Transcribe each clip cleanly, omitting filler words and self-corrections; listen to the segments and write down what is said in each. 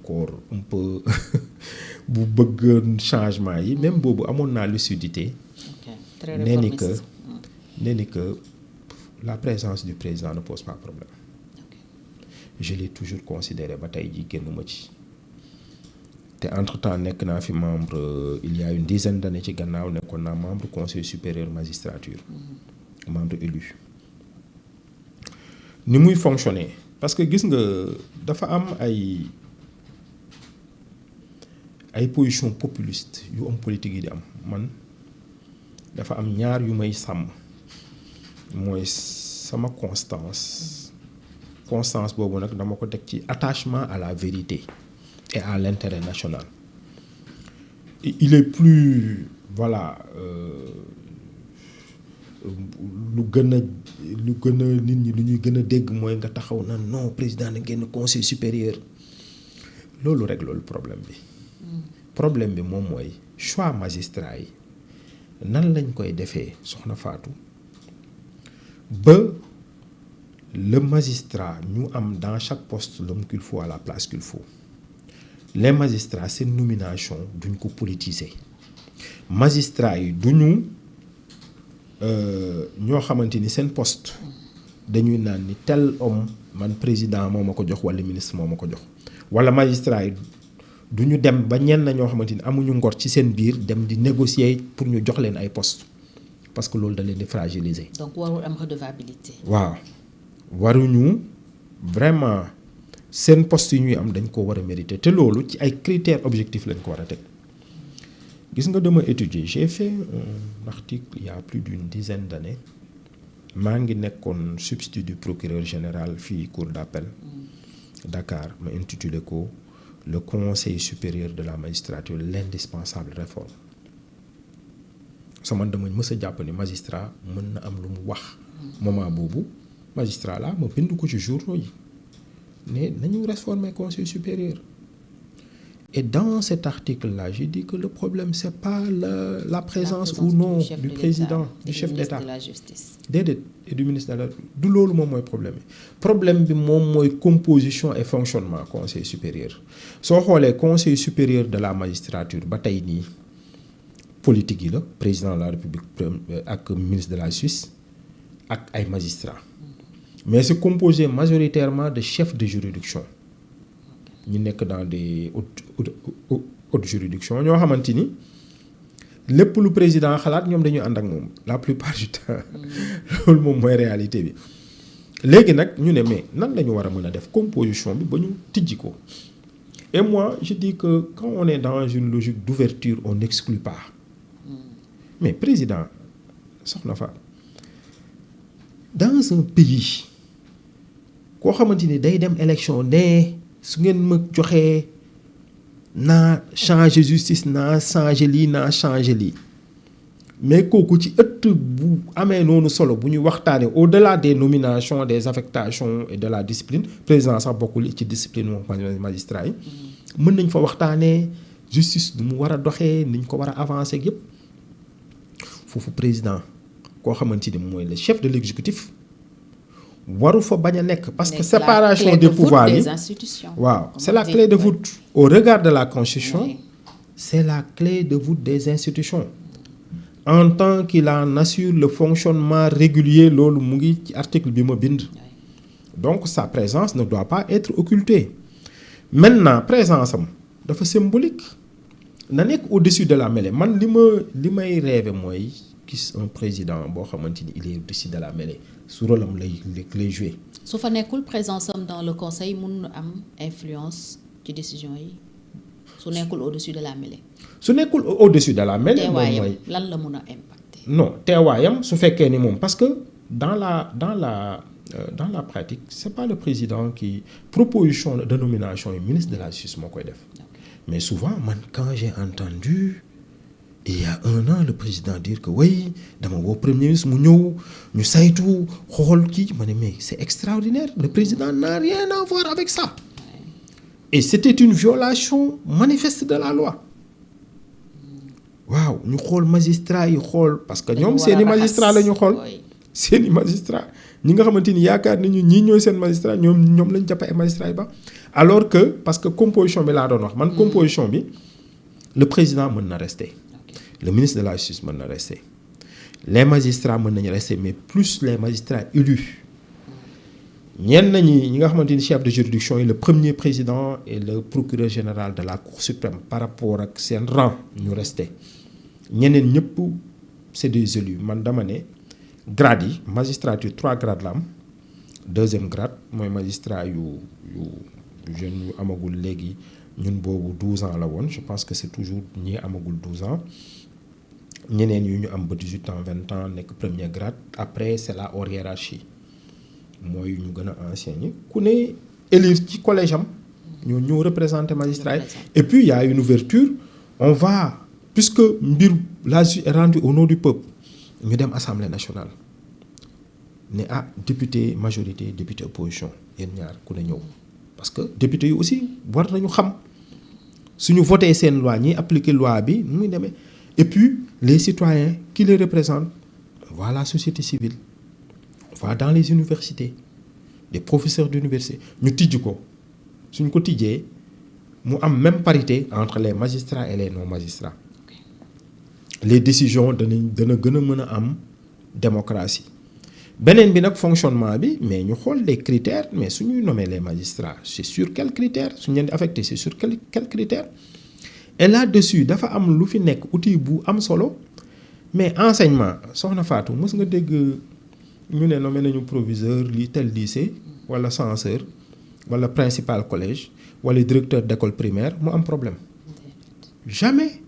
encore un peu bu bëggoon changement yi même boobu amoon naa lucidité nee ni que la présence du président ne pose pas problème. Je l'ai toujours considéré ba tey ji génnuma ci te entre-temps nekk naa fi membre il y a une dizaine d'années ci gannaaw nekkoon naa membre conseil supérieur magistrature membre élu ni muy fonctionner parce que gis nga dafa am ay position populiste yu homme politique yi di am man dafa am ñaar yu may sàmm mooy sama constance boobu nag dama ko teg ci attachement à la vérité et à l'intérêt national. Il est plus voilà lu gën a nit ñi lu ñuy gën a dégg mooy nga taxaw na non président na génn conseil supérieur loolu rek loolu problème bi moom mooy choix magistrat yi nan lañ koy defee soxna Fatou ba le magistrat ñu am dans chaque poste l'homme qu'il faut à la place qu'il faut. Les magistrats seen nomination duñ ko politiser magistrats yi duñu ñoo xamante ni seen poste dañuy naan ni tel homme man président moo ma ko jox wala ministre moo ma ko jox wala magistrats yi duñu dem ba ñenn ñoo xamante ni amuñu ngor ci seen biir dem di négocier pour ñu jox leen ay poste parce que loolu da leen di fragiliser. donc warul am redevabilité. waaw waruñu vraiment. seen poste yi ñuy am dañ ko war a mériter te loolu ci ay critères objectifs lañ ko war a teg gis nga dama étudier j'ai fait un article il y a plus d'une dizaine d'années maa ngi nekkoon substitut du procureur général fii cour d'appel Dakar ma intitulé ko le conseil supérieur de la magistrature l'indispensable réforme sama dama mës a jàpp ni magistrat mën na am lu mu wax moment boobu magistrat la ma bind ko ci journaux yi mais nañu réformer conseil supérieur et dans cet article-là j'ai dit que le problème c'est pas la présence ou non du président du chef d'État déedéet et du ministre de la du loolu moom mooy problème bi moom mooy composition et fonctionnement conseil supérieur soo xoolee conseil supérieur de la magistrature ba tey nii politique yi la président de la République ak ministre de la Justice ak ay magistrats mais c'est composé majoritairement de chefs de juridiction ñu nekk dans des hautes juridictions ñoo xamante ni lépp lu président xalaat ñoom dañuy ànd ak moom la plupart du temps loolu moom mooy réalité bi léegi nag ñu ne mais nan la ñu war a mën a def composition bi ba ñu tijji ko et moi je dis que quand on est dans une logique d'ouverture on n'exclut pas mais président soxna fa dans un pays koo xamante ni day dem élection ne su ngeen ma joxee naa changer justice naa changer lii naa changer lii mais kooku ci ëtt bu amee noonu solo bu ñu waxtaanee au-delà des nominations des affectations et de la discipline président sax bokkul ci discipline moom magistrat yi mën nañ fa waxtaanee justice du mu war a doxee ni ñu ko war a avancer yépp foofu président koo xamante ni mooy le chef de l'exécutif waru fa bañ a nekk parce que séparation des pouvoirs yi waaw c'est la clé de voûte au regard de la constitution c'est la clé de voûte des institutions en tant qu'il en assure le fonctionnement régulier loolu mu ngi ci article bi ma bind donc sa présence ne doit pas être occultée maintenant présence am dafa symbolique na nekk au-dessus de la mêlée man li may rêver mooy gis un président boo xamante ni il est au-dessus de la mêlée su rôle am lay jouer. su fa nekkul présence am dans le conseil mun na am influence ci décision yi su nekkul au-dessus de la mêlée. su nekkul au-dessus de la mêlée. moom mooy lan la mun a impacter. non teewaayam su fekkee ni moom parce que dans la pratique c'est pas le président qui proposition de nomination yi ministre de la justice moo koy def. mais souvent man quand j'ai entendu il y a 1 an le président dire que oui dama woo premier ministre mu ñëw ñu saytu xool kii ma ne mais c'est extraordinaire le président n'a rien à voir avec ça et c'était une violation manifeste de la loi waaw ñu xool magistrat yi xool parce que ñoom seeni magistrat la ñu xool seeni magistrat ñi nga xamante ni yaakaar nañu ñii ñooy seen magistrat ñoom lañ jàpp ay magistrat yi ba alors que parce que composition bi laa doon wax man composition bi le président mën na rester le ministre de la justice mën na rester les magistrats mën nañu rester mais plus les magistrats élus ñenn ñi nga xamante ni chef de juridiction yi le premier président et le procureur général de la cour suprême par rapport ak seen rang ñu rester ñeneen ñëpp c'est des élus man dama ne grades yi magistrature 3 grades la am deuxième grade mooy magistrat yu jeunes yu amagul léegi ñun boobu 12 ans la woon je pense que c'est toujours ñi amagul 12 ans ñeneen yu ñu am ba 18 ans 20 ans nekk premier grade après c'est la hors hiérarchie mooy ñu gën a ancien ñi ku ne élire ci collège am ñoo représenter magistrat yi et puis il y a une ouverture on va puisque mbir la justice est rendue au nom du peuple ñu dem assemblée nationale ne député majorité député opposition yéen ñaar ku ne ñëw parce que député yi aussi war nañu xam suñu voté seen loi ñiy appliquer loi bi nu muy demee et puis les citoyens qui les représentent va la société civile va dans les universités des professeurs d'université ñu tijj ko suñ ko tijjee mu am même parité entre les magistrats et les non magistrats les décisions dana gën a mën a am démocratie beneen bi nag fonctionnement bi mais ñu xool des critères mais suñuy nommer les magistrats c'est sur quels critères suñu leen di affecté c'est sur quels critères et là-dessus dafa am lu fi nekk outil bu am solo mais enseignement soxna Fatou mës nga dégg ñu ne nommé nañu proviseur li tel lycée wala censeur wala principal collège wala directeur d'école primaire mu am problème jamais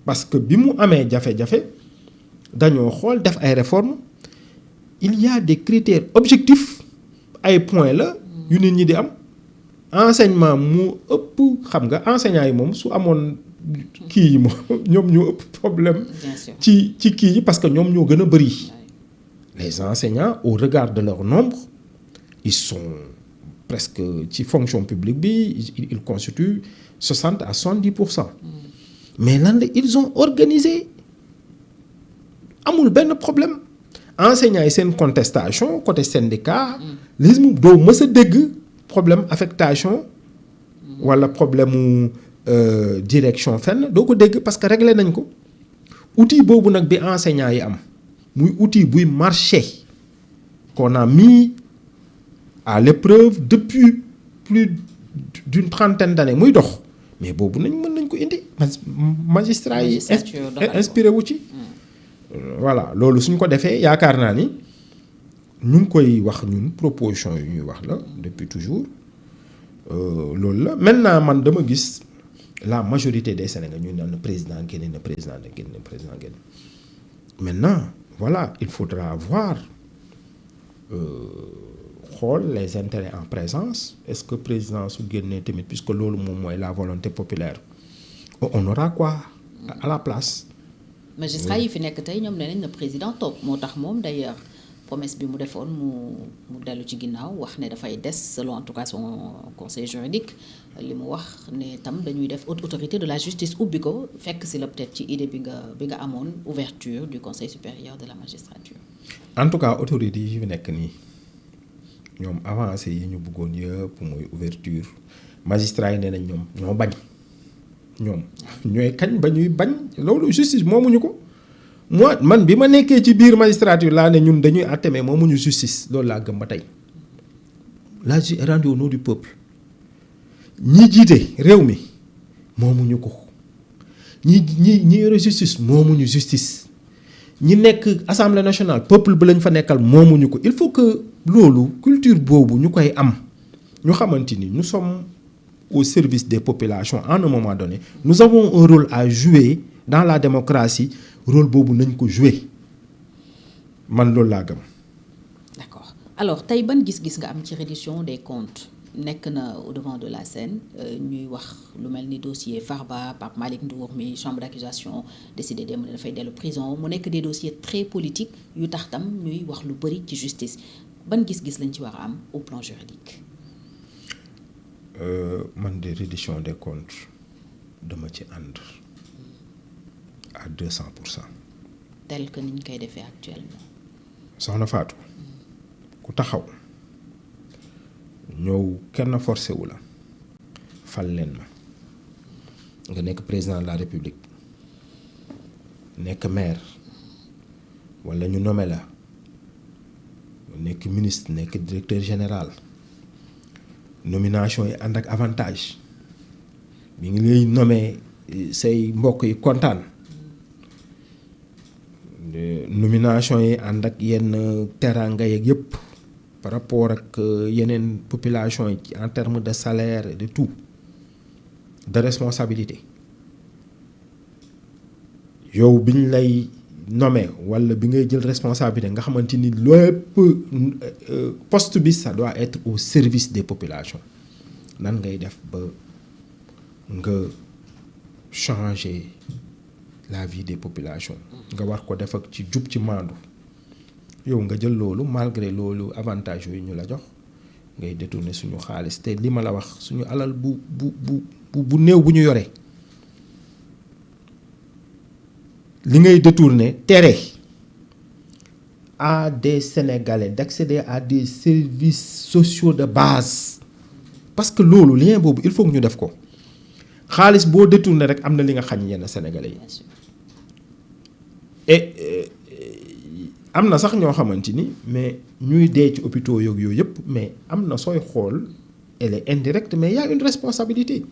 parce que bi mu amee jafe-jafe dañoo xool def ay réformes il y a des critères objectifs ay points la yu nit ñi di am enseignement mu ëpp xam nga enseignants yi moom su amoon kii yi moom ñoom ñoo ëpp problème ci kii yi parce que ñoom ñoo gën a bëri les enseignants au regard de leur nombre ils sont presque ci fonction publique bi ils constituent 60 à 70%. Mais lan la ils ont organisé amul benn problème enseignants yi seen contestation côté syndicat lisme doo mës a dégg problème affectation wala problème mu direction fenn doo ko dégg parce que réglé nañ ko outil boobu nag bi enseignants yi am muy outil buy marché qu'on a mis à l'épreuve depuis plus d'une trentaine d'années muy dox mais boobu mën nañ ko indi magistrat yi inspiré wu ci voilà loolu suñ ko defee yaakaar naa ni ñu ngi koy wax ñun proposition yu ñuy wax la depuis toujours loolu la maintenant man dama gis la majorité des Sénégalais ñu naan président génne na président génne maintenant voilà il faudra voir xool les intérêts en présence est-ce que président su génnee tamit puisque loolu moom mooy la volonté populaire on aura quoi à la place. magistrat yi fi nekk tey ñoom nee nañ na président toog moo tax moom d'ailleurs promesse bi mu defoon mu dellu ci ginnaaw wax ne dafay des selon en tout cas son conseil juridique li mu wax ne tam dañuy def haute autorité de la justice ubbi ko fekk si la peut-être ci idée bi nga amoon ouverture du conseil supérieur de la magistrature. en tout cas autorité yi fi nekk nii ñoom avancé yi ñu bëggoon yëpp mooy ouverture magistrat yi nee nañ ñoom ñoo bañ ñoom ñooy kañ ba ñuy bañ loolu justice moomuñu ko man bi ma nekkee ci biir magistrature laa ne ñun dañuy àtte mais moomuñu justice loolu laa gëm ba tey la justice est rendue au nom du peuple ñi jiite réew mi moomuñu ko ñi yore justice moomuñu justice ñi nekk assemblée nationale peuple bi lañ fa nekkal moomuñu ko il faut que loolu culture boobu ñu koy am ñu xamante ni nous sommes au service des populations à un moment donné nous avons un rôle à jouer dans la démocratie rôle boobu nañ ko jouer man loolu laa gëm. d'accord alors tey ban gis-gis nga am ci reddition des comptes nekk na au devant de la scène ñuy wax lu mel ni dossier Farba Pape Malick Ndour mi chambre d'accusation décidé dem ne dafay dellu prison mu nekk des dossiers très politiques yu tax tam ñuy wax lu bari ci justice ban gis-gis lañ ci war a am au plan juridique. man de reddition des comptes dama ci ànd à 200%. tel que niñ koy defee actuellement. soxna Fatou ku taxaw ñëw kenn forcé wu la fal leen ma nga nekk président de la république nekk maire walla ñu nommé la nekk ministre nekk directeur général nomination yi ànd ak avantage bi ngi lay nommé say mbokk yi kontaan nomination yi ànd ak yenn teraanga yeeg yëpp par rapport ak yeneen population yi en termes de salaire et de tout de responsabilité yow bi ñu lay nommé walla bi ngay jël responsabilité nga xamante ni lépp poste bi ça doit être au service des populations nan ngay def ba nga changer la vie des populations nga war ko def ak ci jub ci maandu yow nga jël loolu malgré loolu avantage yooyu ñu la jox ngay détourner suñu xaalis te li ma la wax suñu alal bu néew bu ñu yoree li ngay détourner tere à des Sénégalais d'accéder à des services sociaux de base parce que loolu lien boobu il faut que ñu def ko xaalis boo détourner rek am na li nga xañ yenn Sénégalais yi et am na sax ñoo xamante ni mais ñuy dee ci hôpitaux yooyu yëpp mais am na sooy xool elle est indirecte mais y a une responsabilité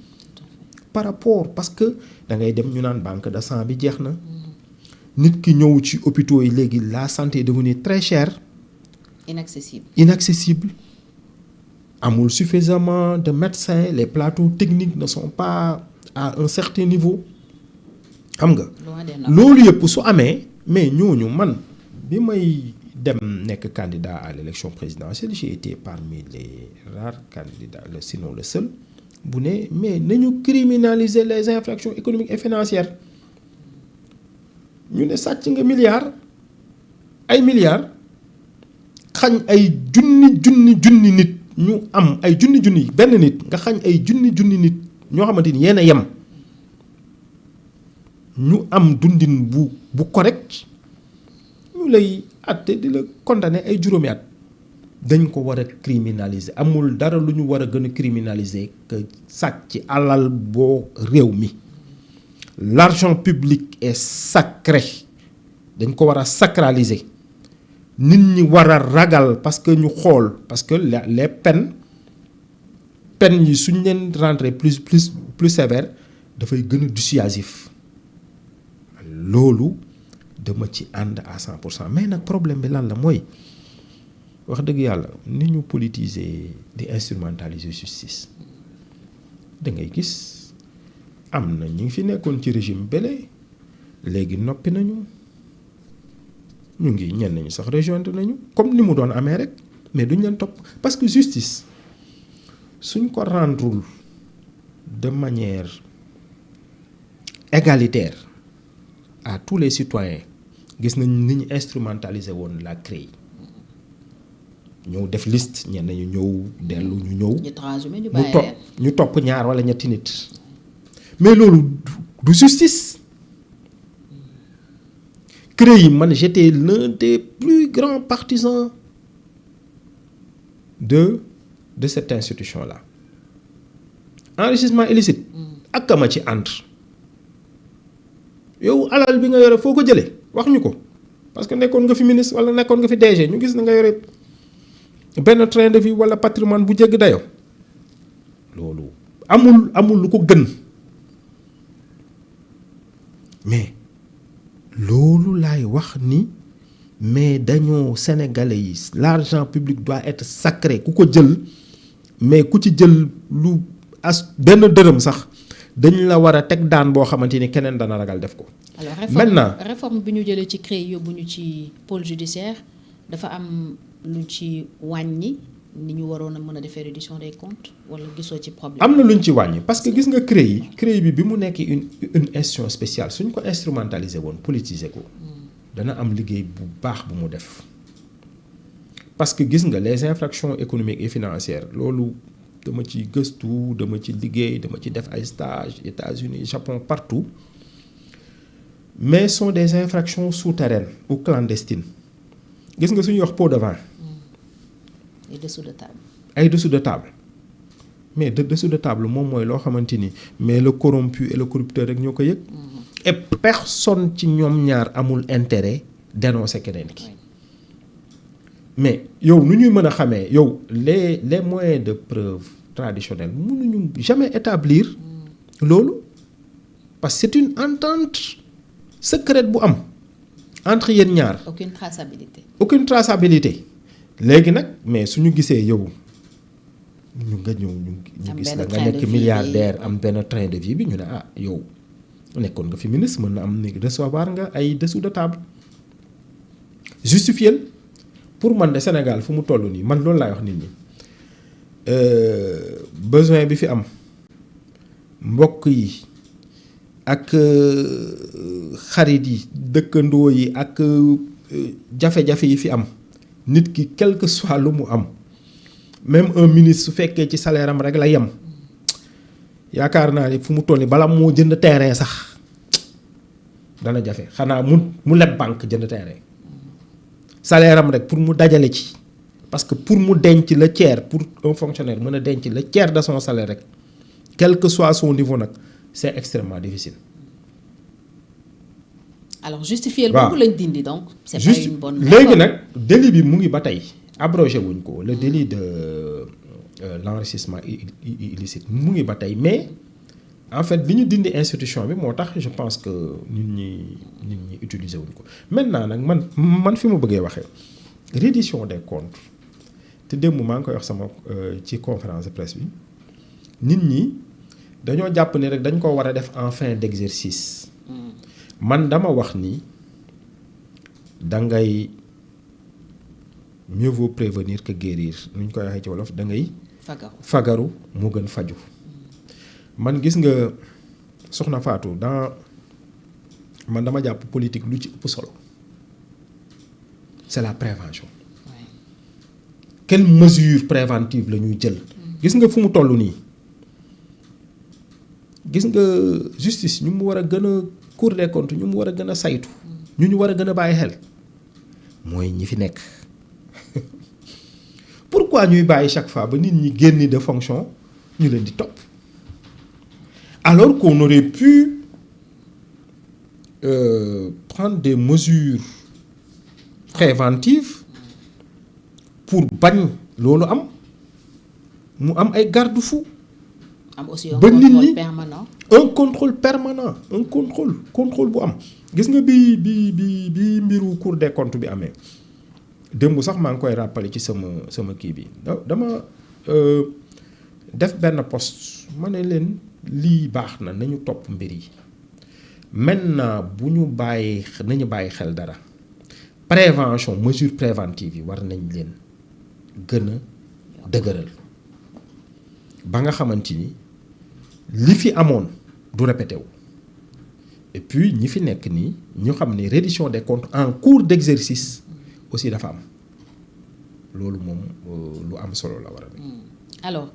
par rapport parce que da ngay dem ñu naan banque de sang bi jeex na nit ki ñëw ci hôpitaux yi léegi la santé est devenue très chère. inaccessible amul suffisamment de médecins les plateaux techniques ne sont pas à un certain niveau xam nga. loolu yëpp su amee mais ñooñu man bi may dem nekk candidat à l'élection présidentielle j'ai été parmi les rares candidats sinon le seul bu ne mais nañu criminaliser les infractions économiques et financières. ñu ne sàcc nga milliards xañ ay junni nit ñu am ay junni benn nit nga xañ ay junni nit ñoo xamante ni yéen a yem ñu am dundin bu correct ñu lay àtte di la condamné ay juróomi at dañ ko war a criminaliser amul dara lu ñu war a gën a criminaliser que sàcc alal boo réew mi. L'argent public est sacré dañ ko war a sacraliser nit ñi war a ragal parce que ñu xool parce que les peines yi suñ leen rendre plus sévère dafay gën a dissuasif loolu dama ci ànd à 100% mais nag problème bi lan la mooy wax dëgg yàlla ni ñu politiser di instrumentaliser justice da ngay gis. am na ñu ngi fi nekkoon ci régime bële léegi noppi nañu ñu ngi ñenn ñi sax rejoindre nañu comme ni mu doon amee rek mais duñ leen topp parce que justice suñ ko rendrul de manière égalitaire à tous les citoyens gis nañ ni ñu instrumentaliser woon la CREI ñëw def liste ñenn ñu ñëw dellu ñu ñëw. ñu topp ñaar wala ñetti nit. mais loolu du justice CREI man j'étais l'un des plus grands partisans de cette institution là enrichissement illicite ak ma ci ànd yow alal bi nga yore foo ko jëlee wax ñu ko parce que nekkoon nga fi ministre wala nekkoon nga fi DG ñu gis na nga yore benn train de vie wala patrimoine bu jégg dayo loolu amul lu ko gën. mais loolu laay wax ni mais dañoo sénégalais yi l'argent public doit être sacré ku ko jël mais ku ci jël lu benn dërëm sax dañ la war a teg daan boo xamante ni keneen dana ragal def ko. alors réforme bi ñu jëlee ci CREI yóbbu ñu ci pôle judiciaire dafa am lu ci wàññi ni ñu waroon a mën a defee reddition des comptes wala gisoo ci problème. am na luñ ci wàññi parce que gis nga CREI bi mu nekk une institution spéciale suñ ko instrumentaliser woon politiser ko dana am liggéey bu baax bu mu def parce que gis nga les infractions économiques et financières loolu dama ci gëstu dama ci liggéey dama ci def ay stages États-Unis Japon partout mais sont des infractions souterraines ou clandestines gis nga suñuy wax pot de vin. ay dessous de table mais de dessous de table moom mooy loo xamante ni mais le corrompu et le corrupteur rek ñoo ko yëg. et personne ci ñoom ñaar amul intérêt dénoncer keneen ki. mais yow nu ñuy mën a xamee yow les moyens de preuve traditionnels mënuñu jamais établir loolu parce que c'est une entente secrète bu am entre yéen ñaar. aucune traçabilité léegi nag mais suñu gisee yow ñu gis la nga nekk milliardaire am benn train de vie bi ñu ne ah yow nekkoon nga fi ministre mën na am ni recevoir nga ay dessous de table justifié pour man de Sénégal fu mu toll nii man loolu laay wax nit ñi besoin bi fi am mbokk yi ak xarit yi dëkkandoo yi ak jafe-jafe yi fi am nit ki quel que soit lu mu am même un ministre su fekkee ci salaire am rek la yem yaakaar naa ni fu mu toll nii bala moo jënd terrain sax dana jafe xanaa mu leb banque jënd terrain salaire am rek pour mu dajale ci parce que pour mu denc le tiers pour un fonctionnaire mën a denc le tiers de son salaire rek quel que soit son niveau nag c'est extrêmement difficile. alors justifier boobu lañ dindi donc. c'est pas une bonne léegi nag délit bi mu ngi ba tey abrogé wuñ ko le délit de l'enrichissement illicite mu ngi ba tey mais en fait bi ñu dindi institution bi moo tax je pense que nit ñi utiliser wuñ ko maintenant nag man fi ma bëggee waxee reddition des comptes te démb maa ngi koy wax sama ci conférence de presse bi nit ñi dañoo jàpp ni rek dañ ko war a def en fin d'exercice. man dama wax ni dangay mieux vaut prévenir que guérir nu ñu koy waxee ci wolof da ngay. fagaru moo gën faju man gis nga soxna Fatou man dama jàpp politique lu ci ëpp solo c'est la prévention. quelle mesure préventive la ñuy jël. gis nga fu mu toll nii gis nga justice ñu mu war a gën a. Cour des comptes ñu mu war a gën a saytu ñu war a gën a bàyyi xel mooy ñi fi nekk pourquoi ñuy bàyyi chaque fois ba nit ñi génn de fonction ñu leen di topp alors qu'on aurait pu prendre des mesures préventives pour bañ loolu am mu am ay garde-fous am aussi un contrôle permanent. un contrôle permanent un contrôle bu am gis nga bi mbiru Cour des comptes bi amee démb sax maa ngi koy rappeler ci sama kii bi dama def benn post ma ne leen lii baax na nañu topp mbir yi maintenant bu ñu nañu bàyyi xel dara prévention mesure préventive yi war nañ leen gën a dëgëral ba nga xamante ni li fi amoon du répété wu et puis ñi fi nekk nii ñu xam ne reddition des comptes en cours d'exercice aussi dafa am loolu moom lu am solo la war a nekk. alors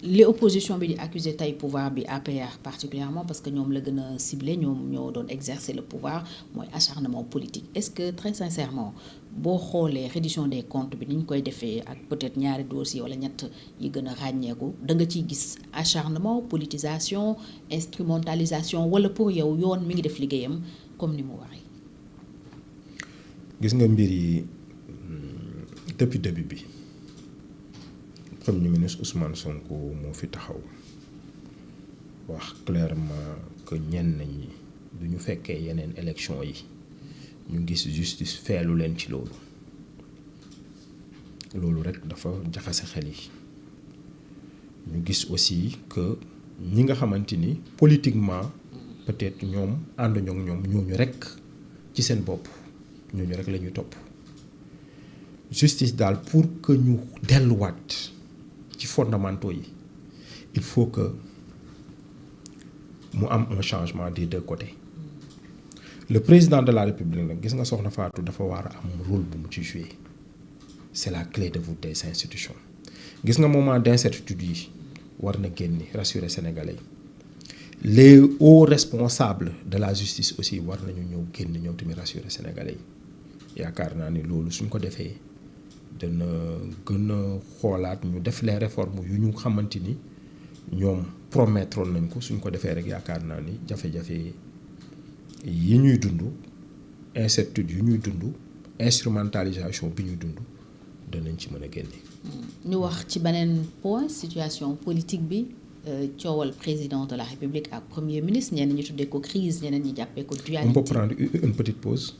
li opposition bi di accuser tey pouvoir bi APR particulièrement parce que ñoom la gën a ciblé ñoom ñoo doon exercer le pouvoir mooy acharnement politique est-ce que très sincèrement boo xoolee reddition des comptes bi ni ñu koy defee ak peut-être ñaari dossiers wala ñett yi gën a ràññeeku da nga ciy gis acharnement politisation instrumentalisation wala pour yow yoon mi ngi def liggéeyam comme ni mu waree. gis nga mbir yi depuis début bi. Premier ministre Ousmane Sonko moo fi taxaw wax clairement que ñenn ñi du ñu fekkee yeneen élection yi ñu gis justice feelu leen ci loolu rek dafa jaxase xel yi ñu gis aussi que ñi nga xamante ni politiquement peut-être ñoom ànduñu ak ñoom ñooñu rek ci seen bopp ñooñu rek la ñuy topp justice daal pour que ñu delluwaat. ci fondamentaux yi il faut que mu am un changement des deux côtés le président de la république nag gis nga soxna Fatou dafa war a am rôle bu mu ci jouer c'est la clé de voûte des institutions gis nga moment d'incertitude yi war na génn rassurer sénégalais les hauts responsables de la justice aussi war nañu ñëw génn ñoom tamit rassurer sénégalais yi yaakaar naa ni loolu suñ ko defee dana gën a xoolaat ñu def les réformes yu ñu xamante ni ñoom promettre nañ ko suñ ko defee rek yaakaar naa ni jafe-jafe yi ñuy dund incertitude yu ñuy dund instrumentalisation bi ñuy dund danañ ci mën a génne. ñu wax ci beneen point situation politique bi coowal président de la République ak premier ministre ñenn ñi tuddee ko crise ñeneen ñi jàppee ko dualité. On peut prendre une petite pause.